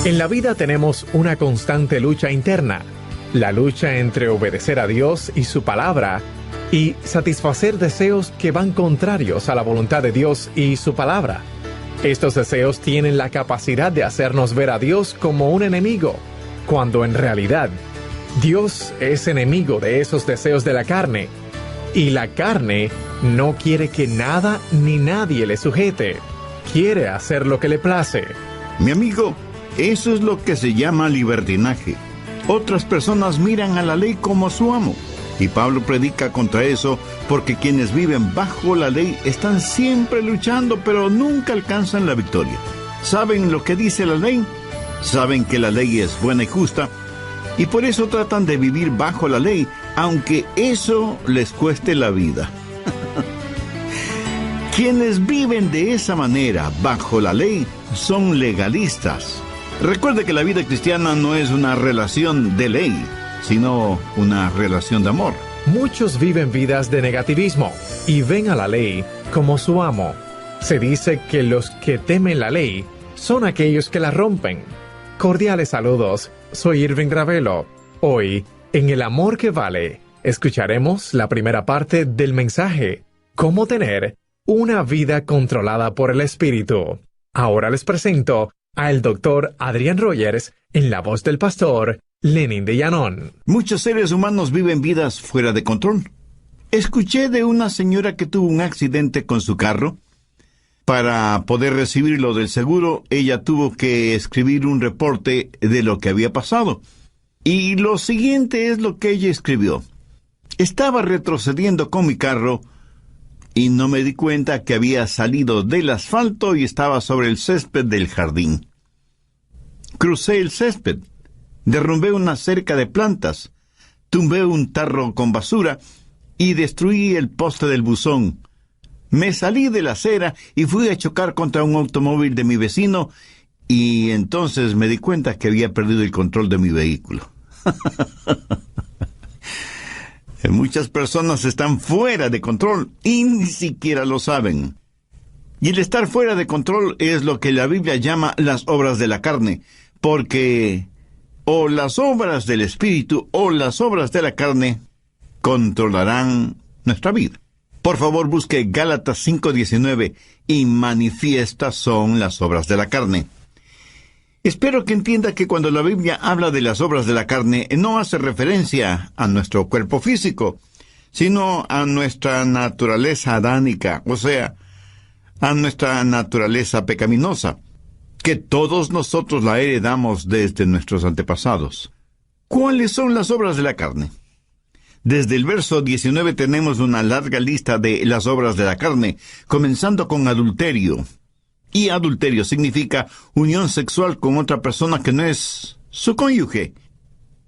En la vida tenemos una constante lucha interna, la lucha entre obedecer a Dios y su palabra y satisfacer deseos que van contrarios a la voluntad de Dios y su palabra. Estos deseos tienen la capacidad de hacernos ver a Dios como un enemigo, cuando en realidad Dios es enemigo de esos deseos de la carne, y la carne no quiere que nada ni nadie le sujete. Quiere hacer lo que le place. Mi amigo, eso es lo que se llama libertinaje. Otras personas miran a la ley como su amo. Y Pablo predica contra eso porque quienes viven bajo la ley están siempre luchando, pero nunca alcanzan la victoria. ¿Saben lo que dice la ley? Saben que la ley es buena y justa, y por eso tratan de vivir bajo la ley, aunque eso les cueste la vida. Quienes viven de esa manera, bajo la ley, son legalistas. Recuerde que la vida cristiana no es una relación de ley, sino una relación de amor. Muchos viven vidas de negativismo y ven a la ley como su amo. Se dice que los que temen la ley son aquellos que la rompen. Cordiales saludos, soy Irving Ravelo. Hoy, en El Amor que Vale, escucharemos la primera parte del mensaje, ¿Cómo tener una vida controlada por el Espíritu? Ahora les presento al Dr. Adrian Rogers en la voz del pastor Lenin de Llanón. Muchos seres humanos viven vidas fuera de control. Escuché de una señora que tuvo un accidente con su carro. Para poder recibirlo del seguro, ella tuvo que escribir un reporte de lo que había pasado. Y lo siguiente es lo que ella escribió. Estaba retrocediendo con mi carro y no me di cuenta que había salido del asfalto y estaba sobre el césped del jardín. Crucé el césped, derrumbé una cerca de plantas, tumbé un tarro con basura y destruí el poste del buzón. Me salí de la acera y fui a chocar contra un automóvil de mi vecino y entonces me di cuenta que había perdido el control de mi vehículo. Muchas personas están fuera de control y ni siquiera lo saben. Y el estar fuera de control es lo que la Biblia llama las obras de la carne, porque o las obras del Espíritu o las obras de la carne controlarán nuestra vida. Por favor, busque Gálatas 5:19 y manifiestas son las obras de la carne. Espero que entienda que cuando la Biblia habla de las obras de la carne, no hace referencia a nuestro cuerpo físico, sino a nuestra naturaleza adánica, o sea, a nuestra naturaleza pecaminosa, que todos nosotros la heredamos desde nuestros antepasados. ¿Cuáles son las obras de la carne? Desde el verso 19 tenemos una larga lista de las obras de la carne, comenzando con adulterio. Y adulterio significa unión sexual con otra persona que no es su cónyuge.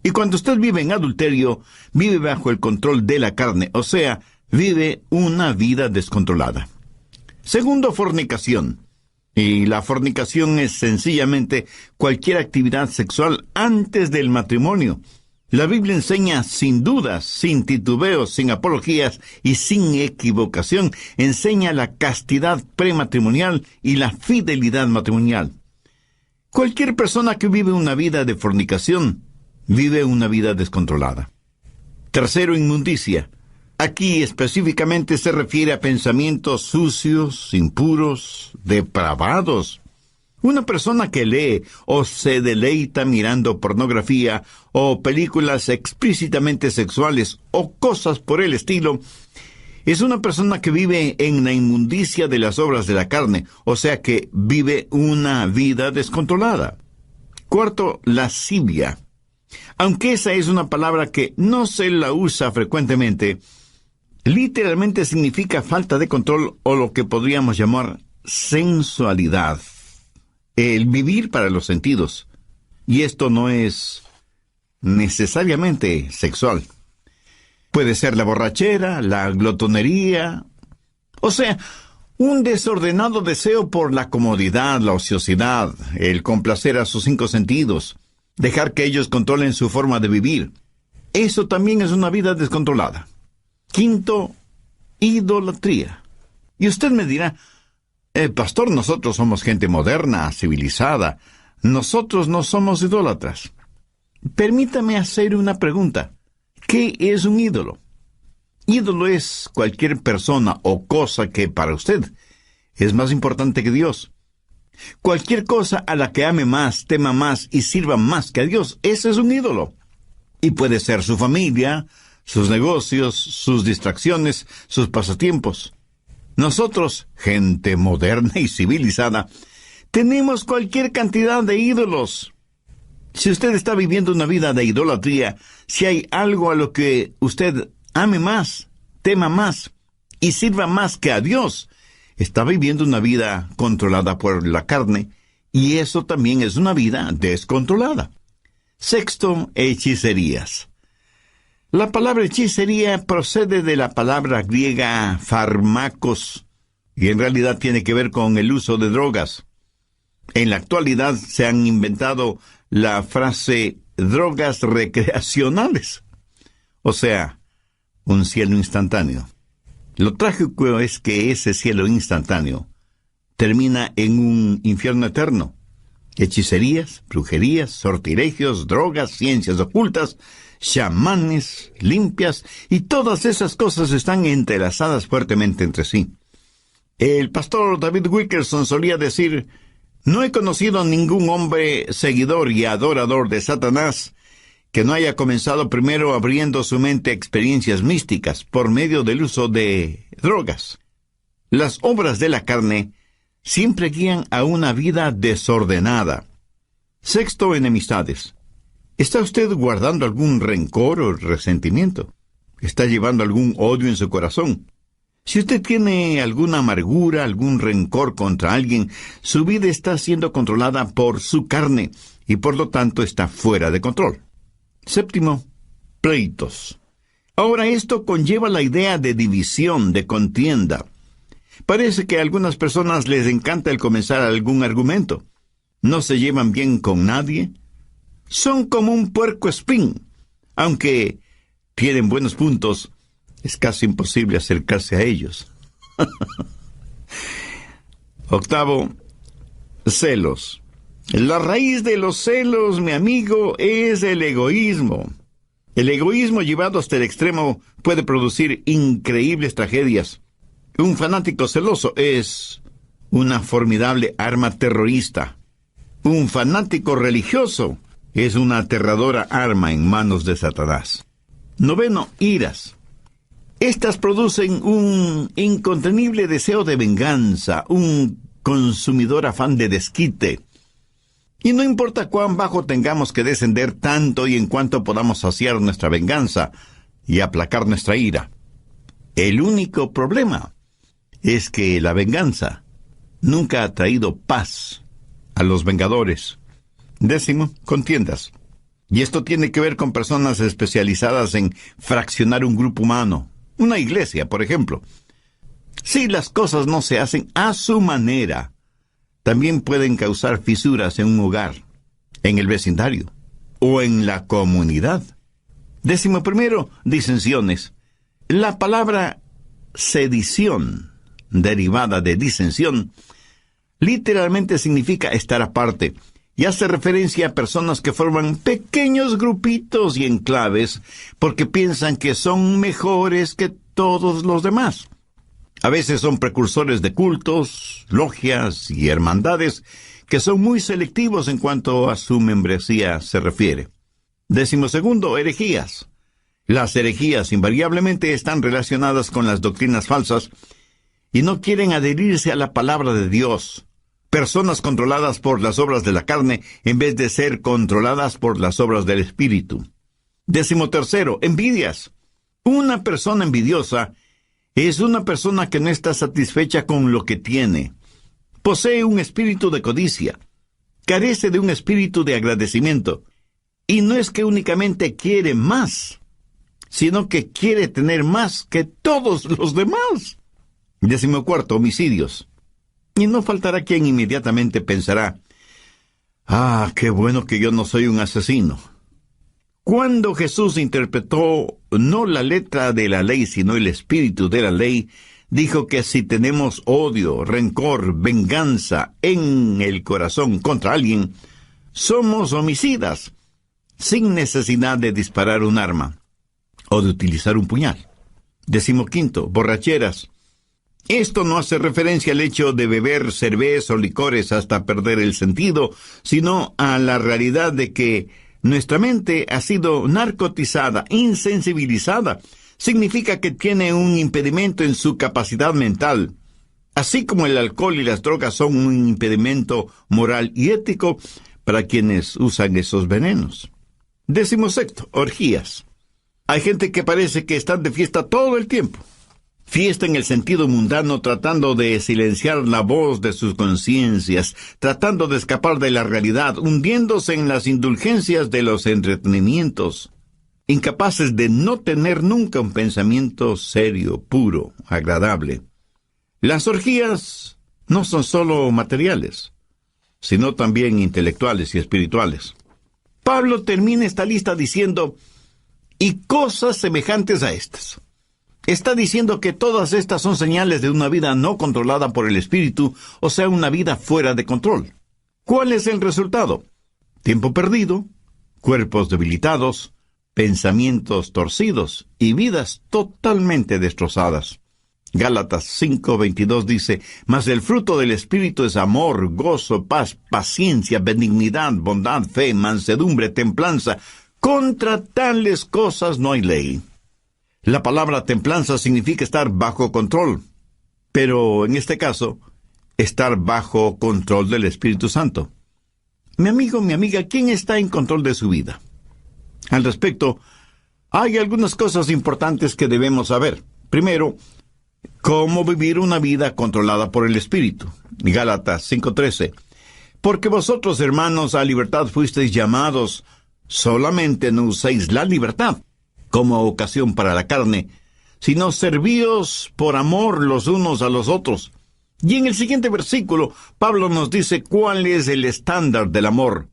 Y cuando usted vive en adulterio, vive bajo el control de la carne, o sea, vive una vida descontrolada. Segundo, fornicación. Y la fornicación es sencillamente cualquier actividad sexual antes del matrimonio. La Biblia enseña sin dudas, sin titubeos, sin apologías y sin equivocación, enseña la castidad prematrimonial y la fidelidad matrimonial. Cualquier persona que vive una vida de fornicación, vive una vida descontrolada. Tercero, inmundicia. Aquí específicamente se refiere a pensamientos sucios, impuros, depravados. Una persona que lee o se deleita mirando pornografía o películas explícitamente sexuales o cosas por el estilo, es una persona que vive en la inmundicia de las obras de la carne, o sea que vive una vida descontrolada. Cuarto, lascivia. Aunque esa es una palabra que no se la usa frecuentemente, literalmente significa falta de control o lo que podríamos llamar sensualidad. El vivir para los sentidos. Y esto no es necesariamente sexual. Puede ser la borrachera, la glotonería, o sea, un desordenado deseo por la comodidad, la ociosidad, el complacer a sus 5 sentidos, dejar que ellos controlen su forma de vivir. Eso también es una vida descontrolada. Quinto, idolatría. Y usted me dirá, pastor, nosotros somos gente moderna, civilizada. Nosotros no somos idólatras. Permítame hacer una pregunta. ¿Qué es un ídolo? Ídolo es cualquier persona o cosa que para usted es más importante que Dios. Cualquier cosa a la que ame más, tema más y sirva más que a Dios, ese es un ídolo. Y puede ser su familia, sus negocios, sus distracciones, sus pasatiempos. Nosotros, gente moderna y civilizada, tenemos cualquier cantidad de ídolos. Si usted está viviendo una vida de idolatría, si hay algo a lo que usted ame más, tema más y sirva más que a Dios, está viviendo una vida controlada por la carne, y eso también es una vida descontrolada. Sexto, hechicerías. La palabra hechicería procede de la palabra griega fármacos, y en realidad tiene que ver con el uso de drogas. En la actualidad se han inventado la frase drogas recreacionales, o sea, un cielo instantáneo. Lo trágico es que ese cielo instantáneo termina en un infierno eterno. Hechicerías, brujerías, sortilegios, drogas, ciencias ocultas, chamanes, limpias, y todas esas cosas están entrelazadas fuertemente entre sí. El pastor David Wilkerson solía decir: no he conocido a ningún hombre seguidor y adorador de Satanás que no haya comenzado primero abriendo su mente a experiencias místicas por medio del uso de drogas. Las obras de la carne siempre guían a una vida desordenada. Sexto, enemistades. ¿Está usted guardando algún rencor o resentimiento? ¿Está llevando algún odio en su corazón? Si usted tiene alguna amargura, algún rencor contra alguien, su vida está siendo controlada por su carne y por lo tanto está fuera de control. Séptimo, pleitos. Ahora esto conlleva la idea de división, de contienda. Parece que a algunas personas les encanta el comenzar algún argumento. No se llevan bien con nadie. Son como un puercoespín. Aunque tienen buenos puntos, es casi imposible acercarse a ellos. Octavo, celos. La raíz de los celos, mi amigo, es el egoísmo. El egoísmo llevado hasta el extremo puede producir increíbles tragedias. Un fanático celoso es una formidable arma terrorista. Un fanático religioso es una aterradora arma en manos de Satanás. Noveno, iras. Estas producen un incontenible deseo de venganza, un consumidor afán de desquite. Y no importa cuán bajo tengamos que descender tanto y en cuanto podamos saciar nuestra venganza y aplacar nuestra ira. El único problema es que la venganza nunca ha traído paz a los vengadores. Décimo, contiendas. Y esto tiene que ver con personas especializadas en fraccionar un grupo humano, una iglesia, por ejemplo. Si las cosas no se hacen a su manera, también pueden causar fisuras en un hogar, en el vecindario o en la comunidad. Décimo primero, disensiones. La palabra sedición, derivada de disensión, literalmente significa estar aparte y hace referencia a personas que forman pequeños grupitos y enclaves porque piensan que son mejores que todos los demás. A veces son precursores de cultos, logias y hermandades que son muy selectivos en cuanto a su membresía se refiere. Décimo segundo, herejías. Las herejías invariablemente están relacionadas con las doctrinas falsas y no quieren adherirse a la palabra de Dios. Personas controladas por las obras de la carne en vez de ser controladas por las obras del Espíritu. Décimo tercero, envidias. Una persona envidiosa es una persona que no está satisfecha con lo que tiene. Posee un espíritu de codicia. Carece de un espíritu de agradecimiento. Y no es que únicamente quiere más, sino que quiere tener más que todos los demás. Décimo cuarto, homicidios. Y no faltará quien inmediatamente pensará: ah, qué bueno que yo no soy un asesino. Cuando Jesús interpretó no la letra de la ley, sino el espíritu de la ley, dijo que si tenemos odio, rencor, venganza en el corazón contra alguien, Somos homicidas, sin necesidad de disparar un arma o de utilizar un puñal. 15, borracheras. Esto no hace referencia al hecho de beber cerveza o licores hasta perder el sentido, sino a la realidad de que nuestra mente ha sido narcotizada, insensibilizada. Significa que tiene un impedimento en su capacidad mental. Así como el alcohol y las drogas son un impedimento moral y ético para quienes usan esos venenos. 16, orgías. Hay gente que parece que están de fiesta todo el tiempo. Fiesta en el sentido mundano, tratando de silenciar la voz de sus conciencias, tratando de escapar de la realidad, hundiéndose en las indulgencias de los entretenimientos, incapaces de no tener nunca un pensamiento serio, puro, agradable. Las orgías no son solo materiales, sino también intelectuales y espirituales. Pablo termina esta lista diciendo, y cosas semejantes a estas. Está diciendo que todas estas son señales de una vida no controlada por el Espíritu, o sea, una vida fuera de control. ¿Cuál es el resultado? Tiempo perdido, cuerpos debilitados, pensamientos torcidos y vidas totalmente destrozadas. Gálatas 5:22 dice, mas el fruto del Espíritu es amor, gozo, paz, paciencia, benignidad, bondad, fe, mansedumbre, templanza. Contra tales cosas no hay ley. La palabra templanza significa estar bajo control, pero en este caso, estar bajo control del Espíritu Santo. Mi amigo, mi amiga, ¿quién está en control de su vida? Al respecto, hay algunas cosas importantes que debemos saber. Primero, cómo vivir una vida controlada por el Espíritu. Gálatas 5:13. Porque vosotros, hermanos, a libertad fuisteis llamados, solamente no uséis la libertad como ocasión para la carne, sino servíos por amor los unos a los otros. Y en el siguiente versículo, Pablo nos dice cuál es el estándar del amor.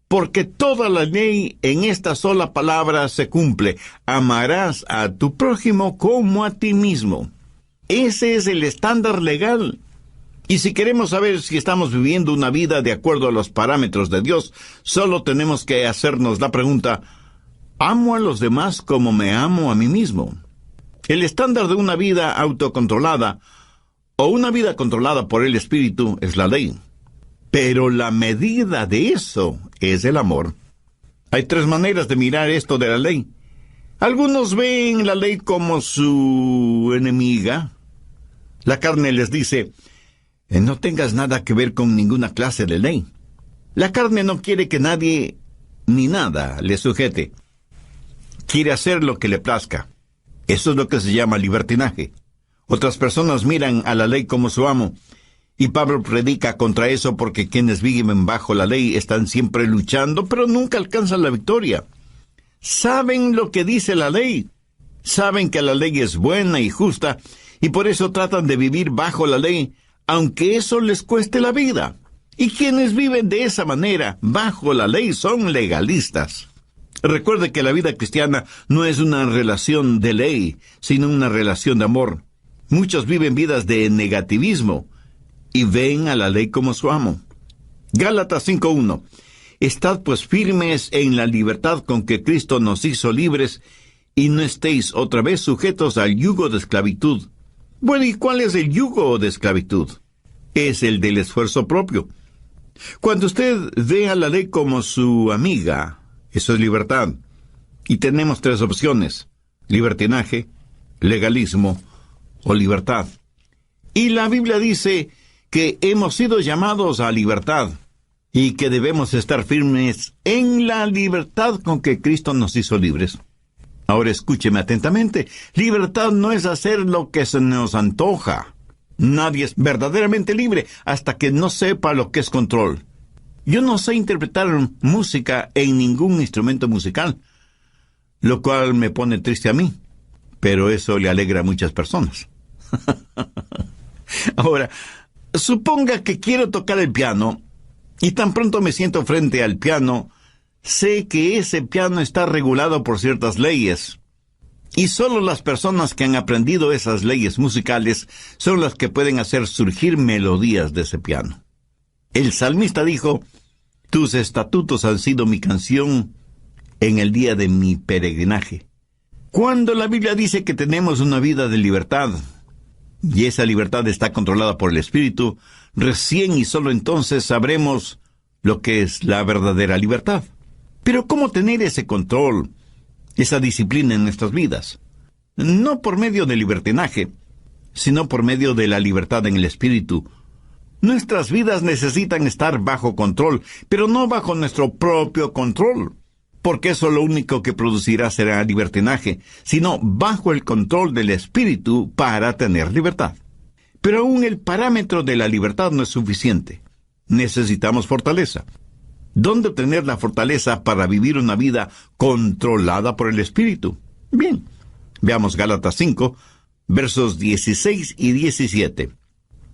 Porque toda la ley en esta sola palabra se cumple. Amarás a tu prójimo como a ti mismo. Ese es el estándar legal. Y si queremos saber si estamos viviendo una vida de acuerdo a los parámetros de Dios, solo tenemos que hacernos la pregunta, ¿amo a los demás como me amo a mí mismo? El estándar de una vida autocontrolada o una vida controlada por el Espíritu es la ley. Pero la medida de eso es el amor. Hay 3 maneras de mirar esto de la ley. Algunos ven la ley como su enemiga. La carne les dice, no tengas nada que ver con ninguna clase de ley. La carne no quiere que nadie ni nada le sujete. Quiere hacer lo que le plazca. Eso es lo que se llama libertinaje. Otras personas miran a la ley como su amo. Y Pablo predica contra eso porque quienes viven bajo la ley están siempre luchando, pero nunca alcanzan la victoria. Saben lo que dice la ley. Saben que la ley es buena y justa, y por eso tratan de vivir bajo la ley, aunque eso les cueste la vida. Y quienes viven de esa manera, bajo la ley, son legalistas. Recuerde que la vida cristiana no es una relación de ley, sino una relación de amor. Muchos viven vidas de negativismo y ven a la ley como su amo. Gálatas 5:1. Estad pues firmes en la libertad con que Cristo nos hizo libres, y no estéis otra vez sujetos al yugo de esclavitud. Bueno, ¿y cuál es el yugo de esclavitud? Es el del esfuerzo propio. Cuando usted ve a la ley como su amiga, eso es libertad. Y tenemos 3 opciones: libertinaje, legalismo o libertad. Y la Biblia dice que hemos sido llamados a libertad y que debemos estar firmes en la libertad con que Cristo nos hizo libres. Ahora escúcheme atentamente. Libertad no es hacer lo que se nos antoja. Nadie es verdaderamente libre hasta que no sepa lo que es control. Yo no sé interpretar música en ningún instrumento musical, lo cual me pone triste a mí, pero eso le alegra a muchas personas. Ahora, suponga que quiero tocar el piano, y tan pronto me siento frente al piano, sé que ese piano está regulado por ciertas leyes, y solo las personas que han aprendido esas leyes musicales son las que pueden hacer surgir melodías de ese piano. El salmista dijo, Tus estatutos han sido mi canción en el día de mi peregrinaje. Cuando la Biblia dice que tenemos una vida de libertad, y esa libertad está controlada por el Espíritu, recién y solo entonces sabremos lo que es la verdadera libertad. Pero ¿cómo tener ese control, esa disciplina en nuestras vidas? No por medio del libertinaje, sino por medio de la libertad en el Espíritu. Nuestras vidas necesitan estar bajo control, pero no bajo nuestro propio control, porque eso lo único que producirá será libertinaje, sino bajo el control del Espíritu para tener libertad. Pero aún el parámetro de la libertad no es suficiente. Necesitamos fortaleza. ¿Dónde obtener la fortaleza para vivir una vida controlada por el Espíritu? Bien, veamos Gálatas 5, versos 16 y 17.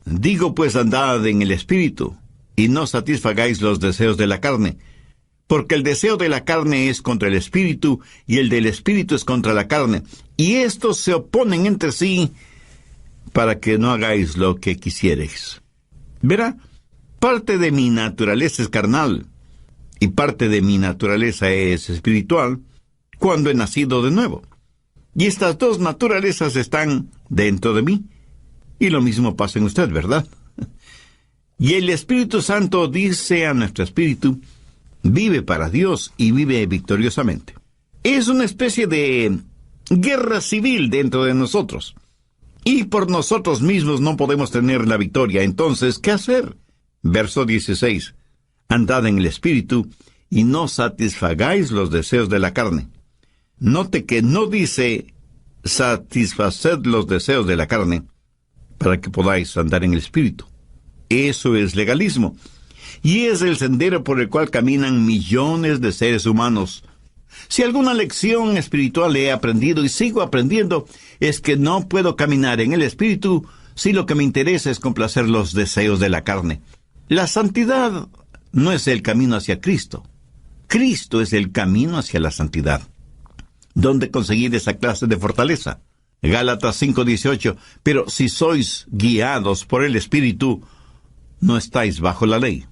Digo pues, andad en el Espíritu, y no satisfagáis los deseos de la carne, porque el deseo de la carne es contra el Espíritu, y el del Espíritu es contra la carne, y estos se oponen entre sí, para que no hagáis lo que quisiereis. Verá, parte de mi naturaleza es carnal, y parte de mi naturaleza es espiritual, cuando he nacido de nuevo. Y estas dos naturalezas están dentro de mí. Y lo mismo pasa en usted, ¿verdad? Y el Espíritu Santo dice a nuestro espíritu, vive para Dios y vive victoriosamente. Es una especie de guerra civil dentro de nosotros. Y por nosotros mismos no podemos tener la victoria. Entonces, ¿qué hacer? Verso 16. Andad en el Espíritu y no satisfagáis los deseos de la carne. Note que no dice satisfaced los deseos de la carne para que podáis andar en el Espíritu. Eso es legalismo. Y es el sendero por el cual caminan millones de seres humanos. Si alguna lección espiritual he aprendido y sigo aprendiendo, es que no puedo caminar en el Espíritu si lo que me interesa es complacer los deseos de la carne. La santidad no es el camino hacia Cristo. Cristo es el camino hacia la santidad. ¿Dónde conseguir esa clase de fortaleza? Gálatas 5:18. Pero si sois guiados por el Espíritu, no estáis bajo la ley.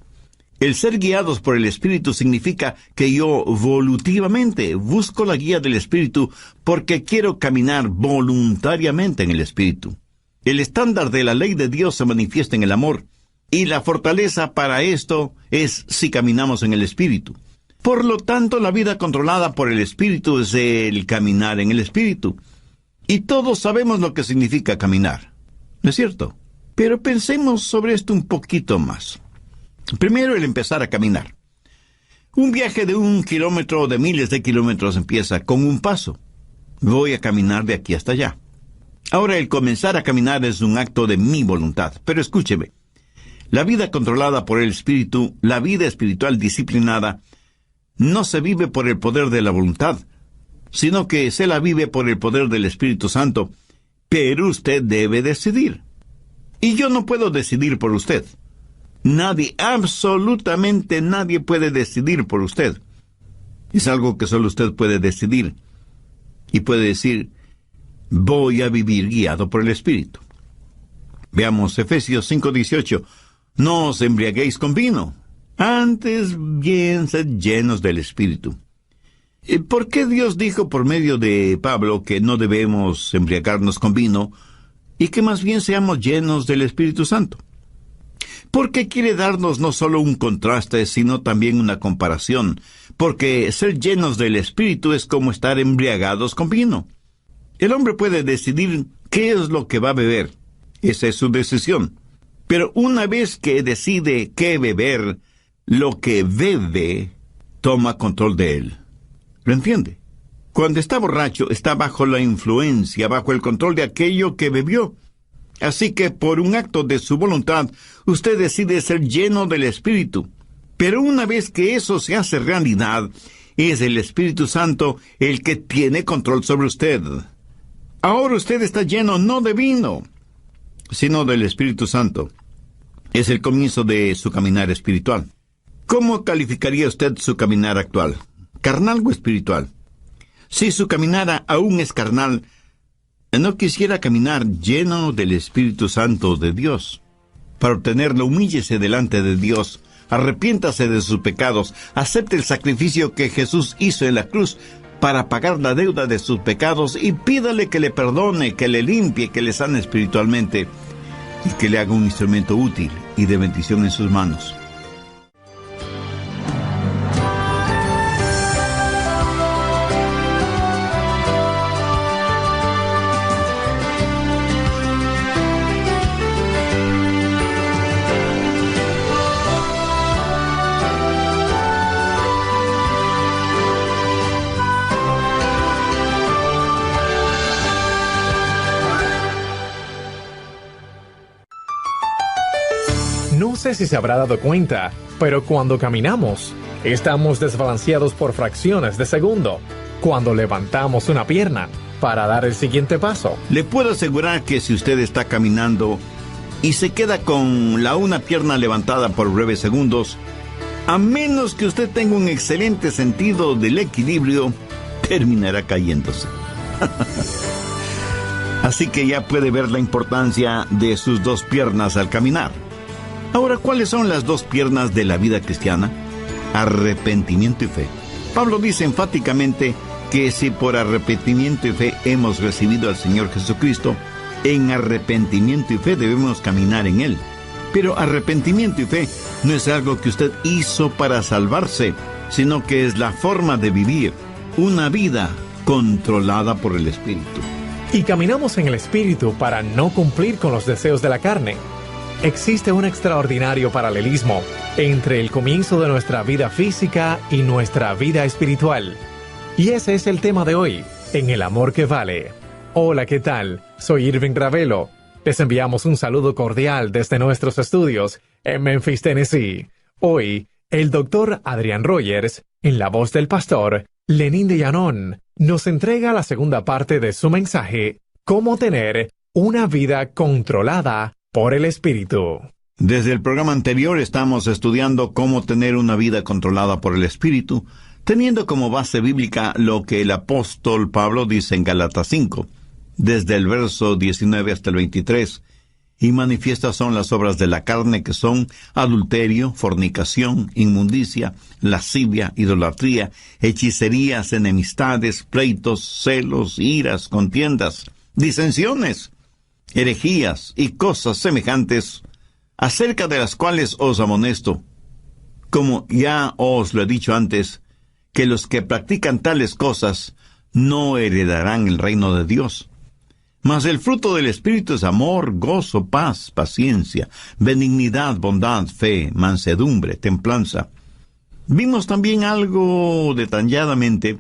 El ser guiados por el Espíritu significa que yo voluntariamente busco la guía del Espíritu porque quiero caminar voluntariamente en el Espíritu. El estándar de la ley de Dios se manifiesta en el amor, y la fortaleza para esto es si caminamos en el Espíritu. Por lo tanto, la vida controlada por el Espíritu es el caminar en el Espíritu. Y todos sabemos lo que significa caminar, ¿no es cierto? Pero pensemos sobre esto un poquito más. Primero, el empezar a caminar. Un viaje de 1 kilómetro o de miles de kilómetros empieza con un paso. Voy a caminar de aquí hasta allá. Ahora, el comenzar a caminar es un acto de mi voluntad. Pero escúcheme, la vida controlada por el Espíritu, la vida espiritual disciplinada, no se vive por el poder de la voluntad, sino que se la vive por el poder del Espíritu Santo. Pero usted debe decidir. Y yo no puedo decidir por usted. Nadie, absolutamente nadie puede decidir por usted. Es algo que solo usted puede decidir. Y puede decir, voy a vivir guiado por el Espíritu. Veamos Efesios 5:18. No os embriaguéis con vino, antes bien sed llenos del Espíritu. ¿Por qué Dios dijo por medio de Pablo que no debemos embriagarnos con vino y que más bien seamos llenos del Espíritu Santo? Porque quiere darnos no solo un contraste, sino también una comparación, porque ser llenos del Espíritu es como estar embriagados con vino. El hombre puede decidir qué es lo que va a beber. Esa es su decisión. Pero una vez que decide qué beber, lo que bebe toma control de él. ¿Lo entiende? Cuando está borracho, está bajo la influencia, bajo el control de aquello que bebió. Así que por un acto de su voluntad, usted decide ser lleno del Espíritu. Pero una vez que eso se hace realidad, es el Espíritu Santo el que tiene control sobre usted. Ahora usted está lleno no de vino, sino del Espíritu Santo. Es el comienzo de su caminar espiritual. ¿Cómo calificaría usted su caminar actual? ¿Carnal o espiritual? Si su caminar aún es carnal, no quisiera caminar lleno del Espíritu Santo de Dios. Para obtenerlo, humíllese delante de Dios, arrepiéntase de sus pecados, acepte el sacrificio que Jesús hizo en la cruz para pagar la deuda de sus pecados y pídale que le perdone, que le limpie, que le sane espiritualmente y que le haga un instrumento útil y de bendición en sus manos. No sé si se habrá dado cuenta, pero cuando caminamos, estamos desbalanceados por fracciones de segundo. Cuando levantamos una pierna para dar el siguiente paso. Le puedo asegurar que si usted está caminando y se queda con una pierna levantada por breves segundos, a menos que usted tenga un excelente sentido del equilibrio, terminará cayéndose. Así que ya puede ver la importancia de sus dos piernas al caminar. Ahora, ¿cuáles son las dos piernas de la vida cristiana? Arrepentimiento y fe. Pablo dice enfáticamente que si por arrepentimiento y fe hemos recibido al Señor Jesucristo, en arrepentimiento y fe debemos caminar en Él. Pero arrepentimiento y fe no es algo que usted hizo para salvarse, sino que es la forma de vivir una vida controlada por el Espíritu. Y caminamos en el Espíritu para no cumplir con los deseos de la carne. Existe un extraordinario paralelismo entre el comienzo de nuestra vida física y nuestra vida espiritual. Y ese es el tema de hoy, en El Amor que Vale. Hola, ¿qué tal? Soy Irving Ravelo. Les enviamos un saludo cordial desde nuestros estudios en Memphis, Tennessee. Hoy, el doctor Adrian Rogers, en la voz del pastor Lenín de Llanón, nos entrega la segunda parte de su mensaje, Cómo tener una vida controlada por el Espíritu. Desde el programa anterior estamos estudiando cómo tener una vida controlada por el Espíritu, teniendo como base bíblica lo que el apóstol Pablo dice en Gálatas 5, desde el verso 19 hasta el 23, y manifiestas son las obras de la carne, que son adulterio, fornicación, inmundicia, lascivia, idolatría, hechicerías, enemistades, pleitos, celos, iras, contiendas, disensiones, herejías y cosas semejantes, acerca de las cuales os amonesto, como ya os lo he dicho antes, que los que practican tales cosas no heredarán el reino de Dios. Mas el fruto del Espíritu es amor, gozo, paz, paciencia, benignidad, bondad, fe, mansedumbre, templanza. Vimos también algo detalladamente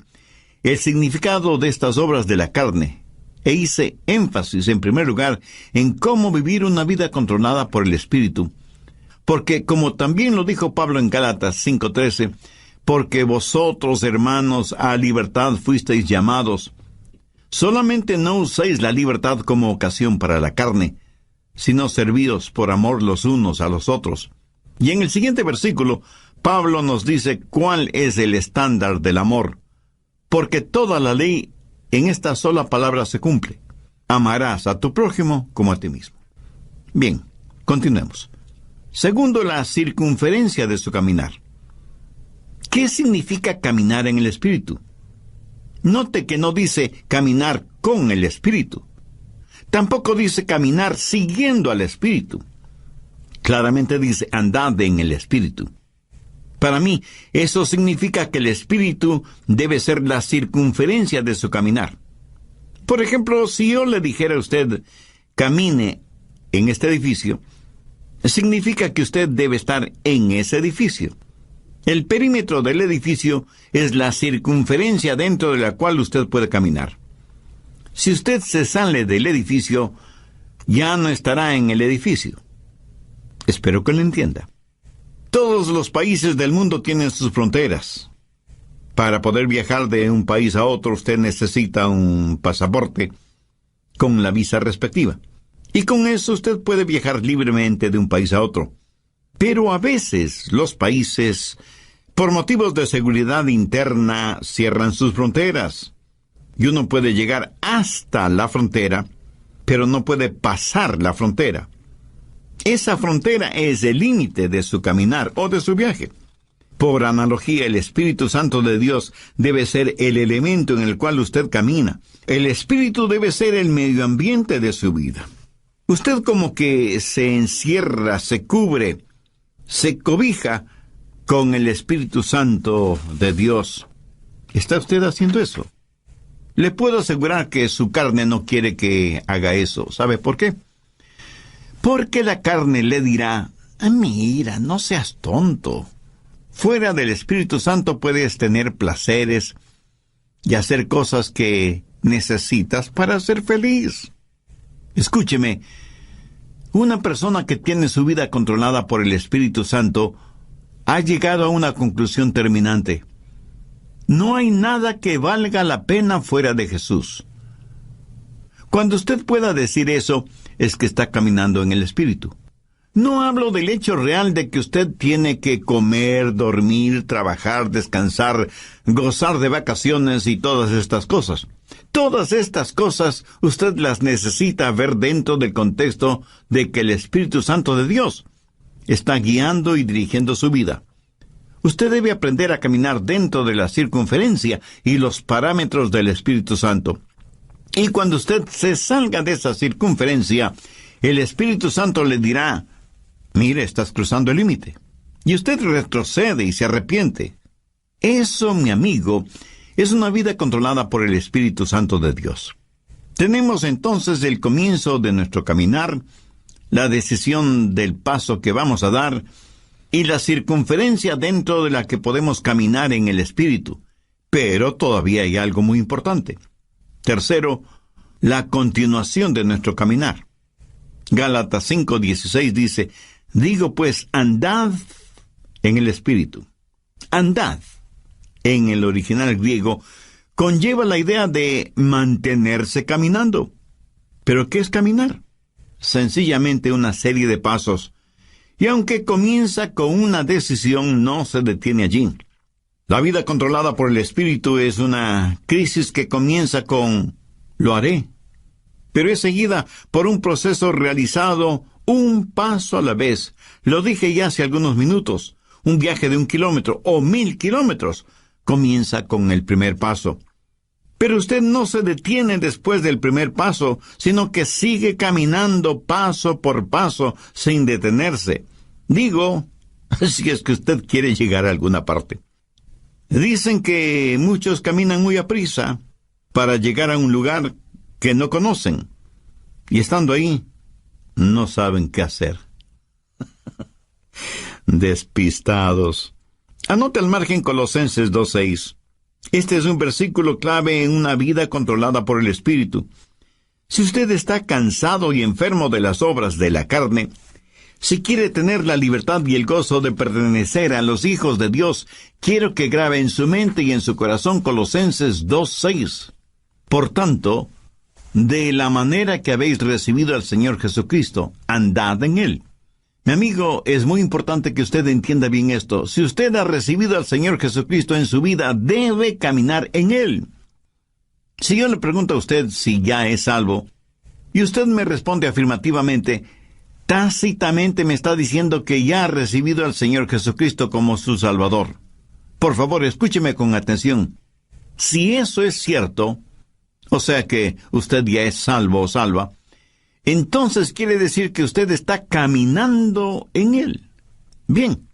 el significado de estas obras de la carne, e hice énfasis, en primer lugar, en cómo vivir una vida controlada por el Espíritu. Porque, como también lo dijo Pablo en Gálatas 5:13, porque vosotros, hermanos, a libertad fuisteis llamados. Solamente no uséis la libertad como ocasión para la carne, sino servíos por amor los unos a los otros. Y en el siguiente versículo, Pablo nos dice cuál es el estándar del amor. Porque toda la ley en esta sola palabra se cumple: amarás a tu prójimo como a ti mismo. Bien, continuemos. Segundo, la circunferencia de su caminar. ¿Qué significa caminar en el Espíritu? Note que no dice caminar con el Espíritu. Tampoco dice caminar siguiendo al Espíritu. Claramente dice andad en el Espíritu. Para mí, eso significa que el Espíritu debe ser la circunferencia de su caminar. Por ejemplo, si yo le dijera a usted, camine en este edificio, significa que usted debe estar en ese edificio. El perímetro del edificio es la circunferencia dentro de la cual usted puede caminar. Si usted se sale del edificio, ya no estará en el edificio. Espero que lo entienda. Todos los países del mundo tienen sus fronteras. Para poder viajar de un país a otro, usted necesita un pasaporte con la visa respectiva. Y con eso usted puede viajar libremente de un país a otro. Pero a veces los países, por motivos de seguridad interna, cierran sus fronteras. Y uno puede llegar hasta la frontera, pero no puede pasar la frontera. Esa frontera es el límite de su caminar o de su viaje. Por analogía, el Espíritu Santo de Dios debe ser el elemento en el cual usted camina. El Espíritu debe ser el medio ambiente de su vida. Usted como que se encierra, se cubre, se cobija con el Espíritu Santo de Dios. ¿Está usted haciendo eso? Le puedo asegurar que su carne no quiere que haga eso. ¿Sabe por qué? Porque la carne le dirá, mira, no seas tonto. Fuera del Espíritu Santo puedes tener placeres y hacer cosas que necesitas para ser feliz. Escúcheme, una persona que tiene su vida controlada por el Espíritu Santo ha llegado a una conclusión terminante. No hay nada que valga la pena fuera de Jesús. Cuando usted pueda decir eso, es que está caminando en el Espíritu. No hablo del hecho real de que usted tiene que comer, dormir, trabajar, descansar, gozar de vacaciones y todas estas cosas. Todas estas cosas usted las necesita ver dentro del contexto de que el Espíritu Santo de Dios está guiando y dirigiendo su vida. Usted debe aprender a caminar dentro de la circunferencia y los parámetros del Espíritu Santo. Y cuando usted se salga de esa circunferencia, el Espíritu Santo le dirá, mire, estás cruzando el límite. Y usted retrocede y se arrepiente. Eso, mi amigo, es una vida controlada por el Espíritu Santo de Dios. Tenemos entonces el comienzo de nuestro caminar, la decisión del paso que vamos a dar, y la circunferencia dentro de la que podemos caminar en el Espíritu. Pero todavía hay algo muy importante. Tercero, la continuación de nuestro caminar. Gálatas 5:16 dice, digo pues, andad en el Espíritu. Andad, en el original griego, conlleva la idea de mantenerse caminando. ¿Pero qué es caminar? Sencillamente una serie de pasos. Y aunque comienza con una decisión, no se detiene allí. La vida controlada por el Espíritu es una crisis que comienza con «lo haré», pero es seguida por un proceso realizado un paso a la vez. Lo dije ya hace algunos minutos. Un viaje de 1 kilómetro o 1000 kilómetros comienza con el primer paso. Pero usted no se detiene después del primer paso, sino que sigue caminando paso por paso sin detenerse. Digo, si es que usted quiere llegar a alguna parte. Dicen que muchos caminan muy aprisa para llegar a un lugar que no conocen. Y estando ahí, no saben qué hacer. Despistados. Anote al margen Colosenses 2:6. Este es un versículo clave en una vida controlada por el Espíritu. Si usted está cansado y enfermo de las obras de la carne, si quiere tener la libertad y el gozo de pertenecer a los hijos de Dios, quiero que grabe en su mente y en su corazón Colosenses 2:6. Por tanto, de la manera que habéis recibido al Señor Jesucristo, andad en Él. Mi amigo, es muy importante que usted entienda bien esto. Si usted ha recibido al Señor Jesucristo en su vida, debe caminar en Él. Si yo le pregunto a usted si ya es salvo, y usted me responde afirmativamente, tácitamente me está diciendo que ya ha recibido al Señor Jesucristo como su Salvador. Por favor, escúcheme con atención. Si eso es cierto, o sea que usted ya es salvo o salva, entonces quiere decir que usted está caminando en Él. Bien,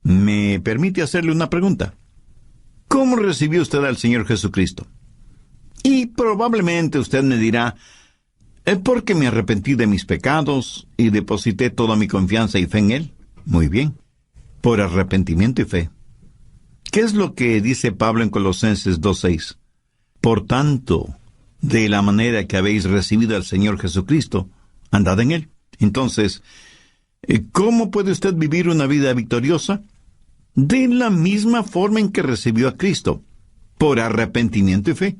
¿me permite hacerle una pregunta? ¿Cómo recibió usted al Señor Jesucristo? Y probablemente usted me dirá, porque me arrepentí de mis pecados y deposité toda mi confianza y fe en Él. Muy bien, por arrepentimiento y fe. ¿Qué es lo que dice Pablo en Colosenses 2:6? Por tanto, de la manera que habéis recibido al Señor Jesucristo, andad en Él. Entonces, ¿cómo puede usted vivir una vida victoriosa? De la misma forma en que recibió a Cristo, por arrepentimiento y fe.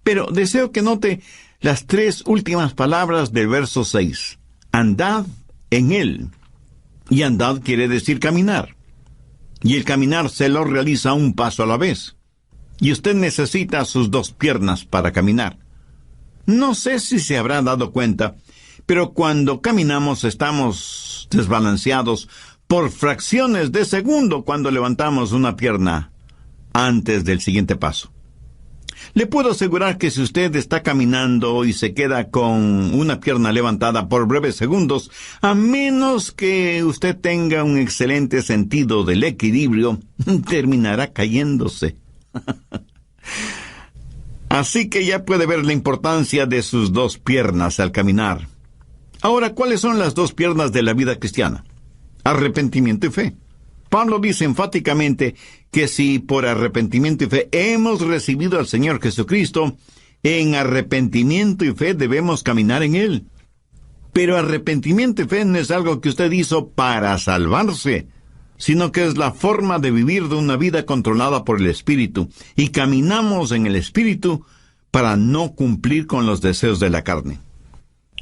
Pero deseo que note las 3 últimas palabras del verso 6. Andad en Él. Y andad quiere decir caminar. Y el caminar se lo realiza un paso a la vez. Y usted necesita sus 2 piernas para caminar. No sé si se habrá dado cuenta, pero cuando caminamos estamos desbalanceados por fracciones de segundo cuando levantamos una pierna antes del siguiente paso. Le puedo asegurar que si usted está caminando y se queda con una pierna levantada por breves segundos, a menos que usted tenga un excelente sentido del equilibrio, terminará cayéndose. Así que ya puede ver la importancia de sus dos piernas al caminar. Ahora, ¿cuáles son las dos piernas de la vida cristiana? Arrepentimiento y fe. Pablo dice enfáticamente que si por arrepentimiento y fe hemos recibido al Señor Jesucristo, en arrepentimiento y fe debemos caminar en Él. Pero arrepentimiento y fe no es algo que usted hizo para salvarse, sino que es la forma de vivir de una vida controlada por el Espíritu, y caminamos en el Espíritu para no cumplir con los deseos de la carne.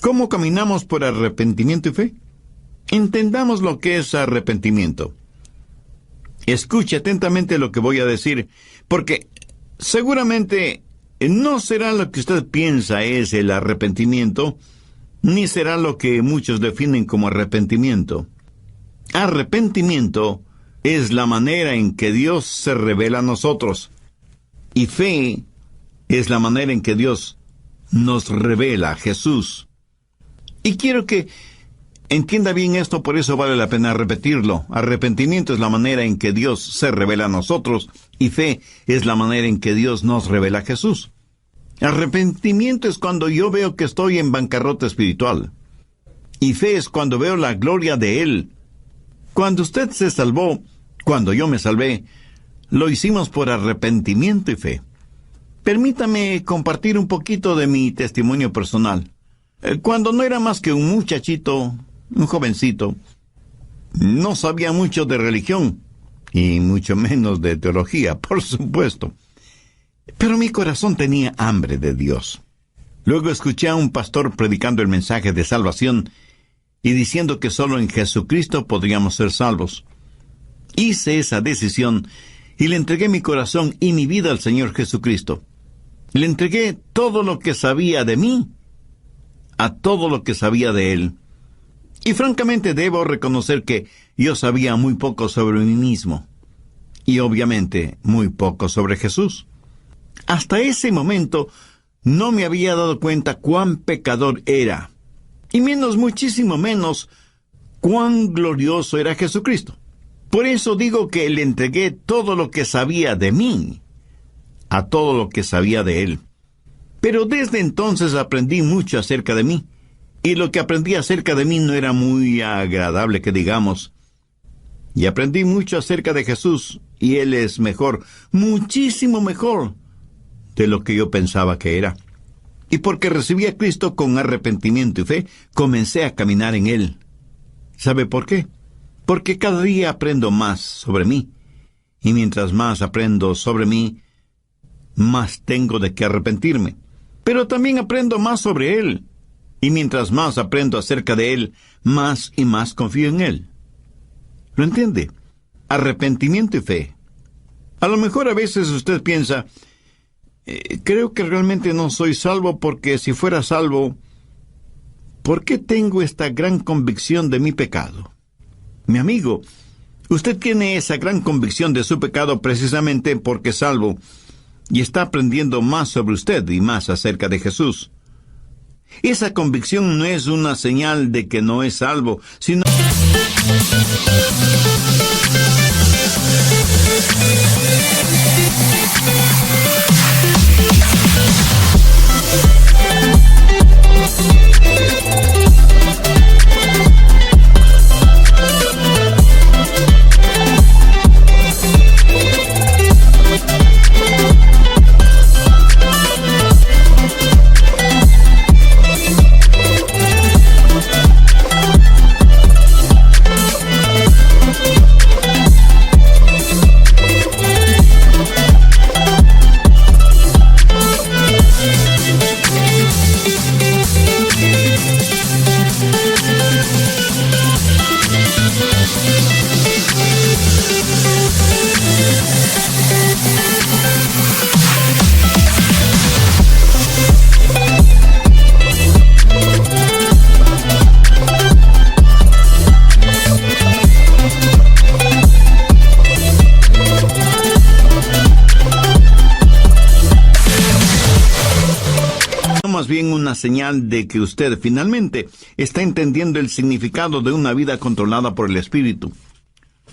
¿Cómo caminamos por arrepentimiento y fe? Entendamos lo que es arrepentimiento. Escuche atentamente lo que voy a decir, porque seguramente no será lo que usted piensa es el arrepentimiento, ni será lo que muchos definen como arrepentimiento. Arrepentimiento es la manera en que Dios se revela a nosotros, y fe es la manera en que Dios nos revela a Jesús. Y quiero que entienda bien esto, por eso vale la pena repetirlo. Arrepentimiento es la manera en que Dios se revela a nosotros, y fe es la manera en que Dios nos revela a Jesús. Arrepentimiento es cuando yo veo que estoy en bancarrota espiritual, y fe es cuando veo la gloria de Él. Cuando usted se salvó, cuando yo me salvé, lo hicimos por arrepentimiento y fe. Permítame compartir un poquito de mi testimonio personal. Cuando no era más que un muchachito, un jovencito, no sabía mucho de religión, y mucho menos de teología, por supuesto. Pero mi corazón tenía hambre de Dios. Luego escuché a un pastor predicando el mensaje de salvación y diciendo que solo en Jesucristo podríamos ser salvos. Hice esa decisión y le entregué mi corazón y mi vida al Señor Jesucristo. Le entregué todo lo que sabía de mí a todo lo que sabía de Él. Y francamente debo reconocer que yo sabía muy poco sobre mí mismo, y obviamente muy poco sobre Jesús. Hasta ese momento no me había dado cuenta cuán pecador era, y muchísimo menos, cuán glorioso era Jesucristo. Por eso digo que le entregué todo lo que sabía de mí a todo lo que sabía de Él. Pero desde entonces aprendí mucho acerca de mí, y lo que aprendí acerca de mí no era muy agradable que digamos. Y aprendí mucho acerca de Jesús, y Él es mejor, muchísimo mejor de lo que yo pensaba que era. Y porque recibí a Cristo con arrepentimiento y fe, comencé a caminar en Él. ¿Sabe por qué? Porque cada día aprendo más sobre mí, y mientras más aprendo sobre mí, más tengo de qué arrepentirme. Pero también aprendo más sobre Él, y mientras más aprendo acerca de Él, más y más confío en Él. ¿Lo entiende? Arrepentimiento y fe. A lo mejor a veces usted piensa, creo que realmente no soy salvo, porque si fuera salvo, ¿por qué tengo esta gran convicción de mi pecado? Mi amigo, usted tiene esa gran convicción de su pecado precisamente porque es salvo, y está aprendiendo más sobre usted y más acerca de Jesús. Esa convicción no es una señal de que no es salvo, sino... más bien una señal de que usted finalmente está entendiendo el significado de una vida controlada por el Espíritu.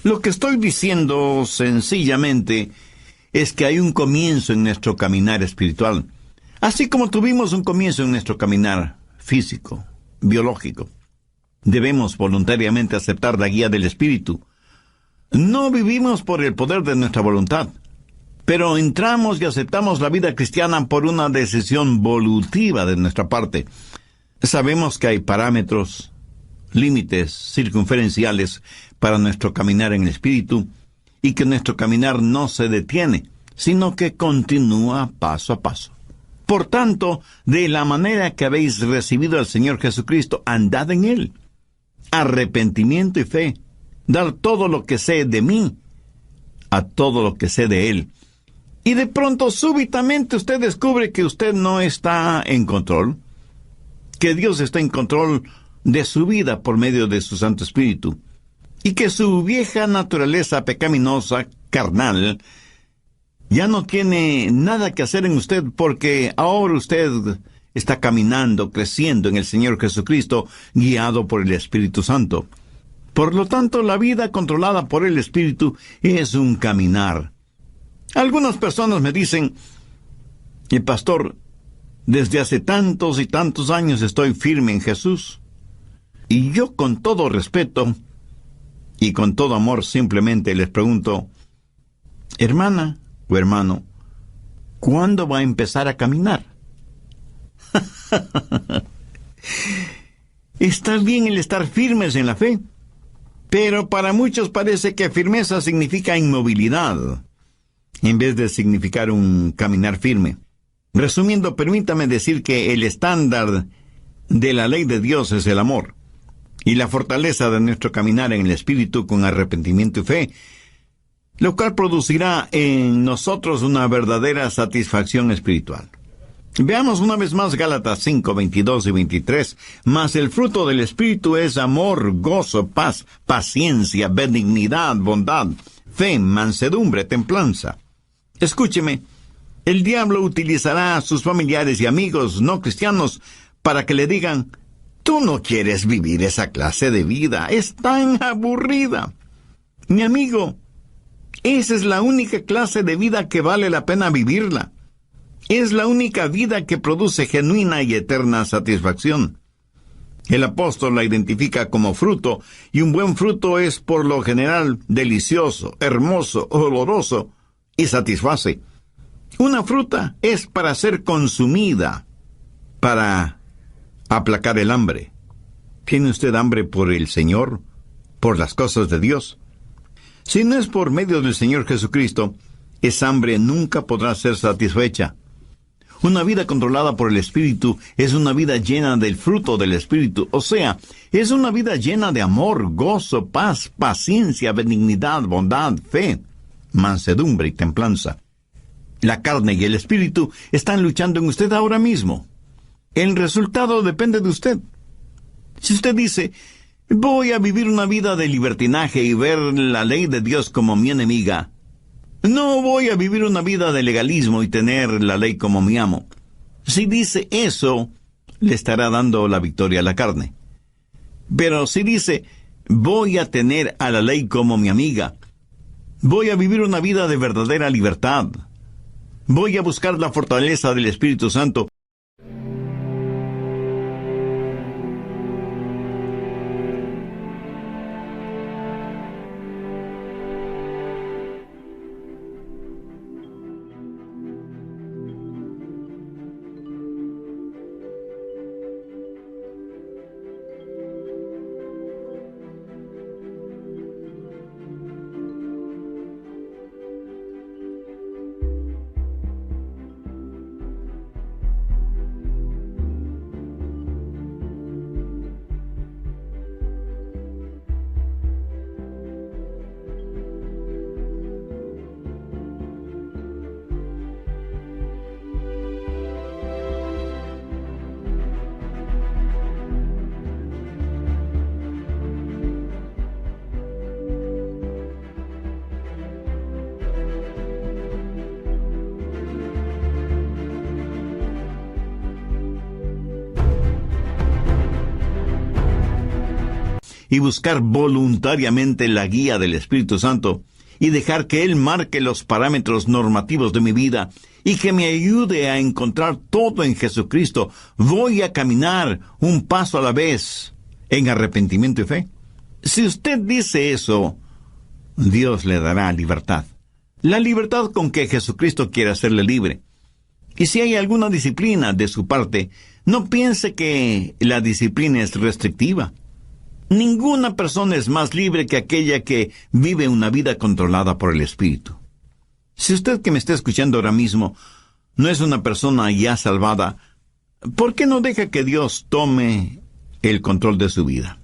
Lo que estoy diciendo sencillamente es que hay un comienzo en nuestro caminar espiritual, así como tuvimos un comienzo en nuestro caminar físico, biológico. Debemos voluntariamente aceptar la guía del Espíritu. No vivimos por el poder de nuestra voluntad, pero entramos y aceptamos la vida cristiana por una decisión volutiva de nuestra parte. Sabemos que hay parámetros, límites circunferenciales para nuestro caminar en el Espíritu, y que nuestro caminar no se detiene, sino que continúa paso a paso. Por tanto, de la manera que habéis recibido al Señor Jesucristo, andad en Él. Arrepentimiento y fe. Dar todo lo que sé de mí a todo lo que sé de Él. Y de pronto, súbitamente, usted descubre que usted no está en control, que Dios está en control de su vida por medio de su Santo Espíritu, y que su vieja naturaleza pecaminosa, carnal, ya no tiene nada que hacer en usted, porque ahora usted está caminando, creciendo en el Señor Jesucristo, guiado por el Espíritu Santo. Por lo tanto, la vida controlada por el Espíritu es un caminar. Algunas personas me dicen: pastor, desde hace tantos y tantos años estoy firme en Jesús. Y yo, con todo respeto y con todo amor, simplemente les pregunto: hermana o hermano, ¿cuándo va a empezar a caminar? Está bien el estar firmes en la fe, pero para muchos parece que firmeza significa inmovilidad, en vez de significar un caminar firme. Resumiendo, permítame decir que el estándar de la ley de Dios es el amor, y la fortaleza de nuestro caminar en el Espíritu con arrepentimiento y fe, lo cual producirá en nosotros una verdadera satisfacción espiritual. Veamos una vez más Gálatas 5, 22 y 23. Mas el fruto del Espíritu es amor, gozo, paz, paciencia, benignidad, bondad, fe, mansedumbre, templanza. Escúcheme, el diablo utilizará a sus familiares y amigos no cristianos para que le digan: tú no quieres vivir esa clase de vida, es tan aburrida. Mi amigo, esa es la única clase de vida que vale la pena vivirla. Es la única vida que produce genuina y eterna satisfacción. El apóstol la identifica como fruto, y un buen fruto es por lo general delicioso, hermoso, oloroso y satisface. Una fruta es para ser consumida, para aplacar el hambre. ¿Tiene usted hambre por el Señor, por las cosas de Dios? Si no es por medio del Señor Jesucristo, esa hambre nunca podrá ser satisfecha. Una vida controlada por el Espíritu es una vida llena del fruto del Espíritu, o sea, es una vida llena de amor, gozo, paz, paciencia, benignidad, bondad, fe, mansedumbre y templanza. La carne y el Espíritu están luchando en usted ahora mismo. El resultado depende de usted. Si usted dice: voy a vivir una vida de libertinaje y ver la ley de Dios como mi enemiga, no voy a vivir una vida de legalismo y tener la ley como mi amo. Si dice eso, le estará dando la victoria a la carne. Pero si dice: voy a tener a la ley como mi amiga, voy a vivir una vida de verdadera libertad, voy a buscar la fortaleza del Espíritu Santo, y buscar voluntariamente la guía del Espíritu Santo y dejar que Él marque los parámetros normativos de mi vida y que me ayude a encontrar todo en Jesucristo, voy a caminar un paso a la vez en arrepentimiento y fe. Si usted dice eso, Dios le dará libertad. La libertad con que Jesucristo quiere hacerle libre. Y si hay alguna disciplina de su parte, no piense que la disciplina es restrictiva. Ninguna persona es más libre que aquella que vive una vida controlada por el Espíritu. Si usted que me está escuchando ahora mismo no es una persona ya salvada, ¿por qué no deja que Dios tome el control de su vida?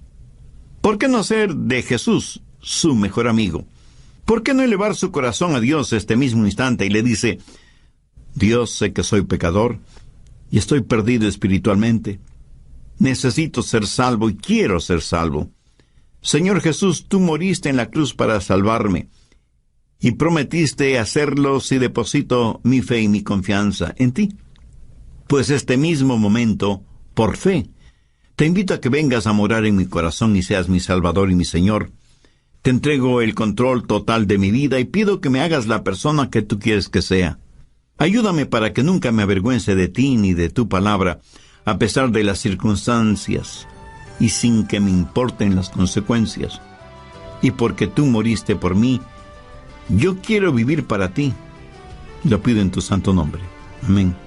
¿Por qué no ser de Jesús su mejor amigo? ¿Por qué no elevar su corazón a Dios este mismo instante y le dice: Dios, sé que soy pecador y estoy perdido espiritualmente. Necesito ser salvo y quiero ser salvo. Señor Jesús, tú moriste en la cruz para salvarme y prometiste hacerlo si deposito mi fe y mi confianza en ti. Pues este mismo momento, por fe, te invito a que vengas a morar en mi corazón y seas mi Salvador y mi Señor. Te entrego el control total de mi vida y pido que me hagas la persona que tú quieres que sea. Ayúdame para que nunca me avergüence de ti ni de tu palabra, a pesar de las circunstancias y sin que me importen las consecuencias. Y porque tú moriste por mí, yo quiero vivir para ti. Lo pido en tu santo nombre. Amén.